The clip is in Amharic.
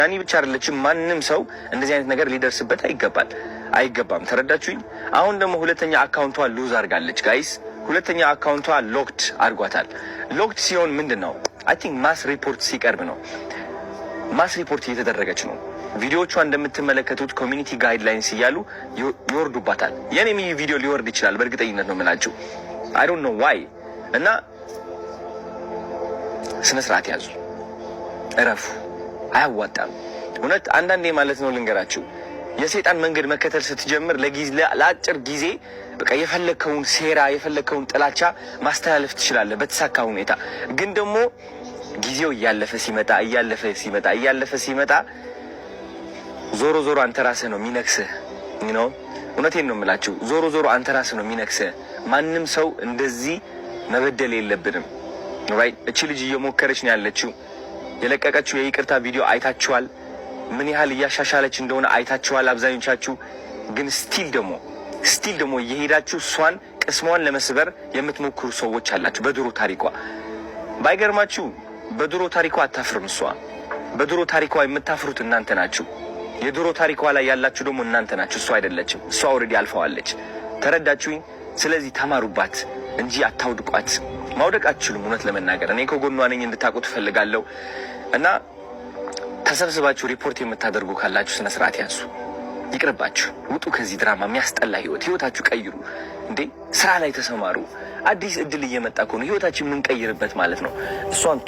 ያኒ ብቻ አይደለችም። ማንም ሰው እንደዚህ አይነት ነገር ሊደርስበት አይገባም። ተረዳችሁኝ? አሁን ደግሞ ሁለተኛ አካውንቷ ሉዝ አድርጋለች ጋይስ። ሁለተኛ አካውንቷ ሎክድ አድርጓታል። ሎክድ ሲሆን ምንድነው? አይ ቲንክ ማስ ሪፖርት ሲቀርብ ነው። ማስ ሪፖርት እየተደረገች ነው። ቪዲዮቿ እንደምትመለከቱት ኮሚኒቲ ጋይድላይንስ እያሉ ይወርዱባታል። የኔም ቪዲዮ ሊወርድ ይችላል በእርግጠኝነት ነው የምላችሁ። አይ ዶንት ኖ ዋይ። እና ስነ ስርዓት ያዙ፣ እረፉ። አያዋጣም እውነት። አንዳንዴ ማለት ነው ልንገራችሁ፣ የሰይጣን መንገድ መከተል ስትጀምር ለአጭር ጊዜ በቃ የፈለከውን ሴራ የፈለከውን ጥላቻ ማስተላለፍ ትችላለህ በተሳካ ሁኔታ። ግን ደግሞ ጊዜው እያለፈ ሲመጣ ዞሮ ዞሮ አንተ ራስህ ነው የሚነክስህ ነው። እውነቴን ነው የምላችሁ፣ ዞሮ አንተ ራስህ ነው የሚነክስህ። ማንም ሰው እንደዚህ መበደል የለብንም። ራይት? እቺ ልጅ እየሞከረች ነው ያለችው። የለቀቀችው የይቅርታ ቪዲዮ አይታችኋል። ምን ያህል እያሻሻለች እንደሆነ አይታችኋል አብዛኞቻችሁ። ግን ስቲል ደግሞ እየሄዳችሁ እሷን ቅስሟን ለመስበር የምትሞክሩ ሰዎች አላችሁ። በድሮ ታሪኳ ባይገርማችሁ፣ በድሮ ታሪኳ አታፍርም እሷ። በድሮ ታሪኳ የምታፍሩት እናንተ ናችሁ። የድሮ ታሪኳ ላይ ያላችሁ ደግሞ እናንተ ናችሁ፣ እሷ አይደለችም። እሷ ኦልሬዲ አልፈዋለች። ተረዳችሁኝ? ስለዚህ ተማሩባት እንጂ አታውድቋት። ማውደቅ አትችሉም። እውነት ለመናገር እኔ ከጎኗ ነኝ እንድታውቁ ትፈልጋለሁ። እና ተሰብስባችሁ ሪፖርት የምታደርጉ ካላችሁ ስነ ስርዓት ያዙ። ይቅርባችሁ፣ ውጡ ከዚህ ድራማ። የሚያስጠላ ህይወታችሁ ቀይሩ። እንዴ ስራ ላይ ተሰማሩ። አዲስ እድል እየመጣ ከሆነ ህይወታችን የምንቀይርበት ማለት ነው። እሷን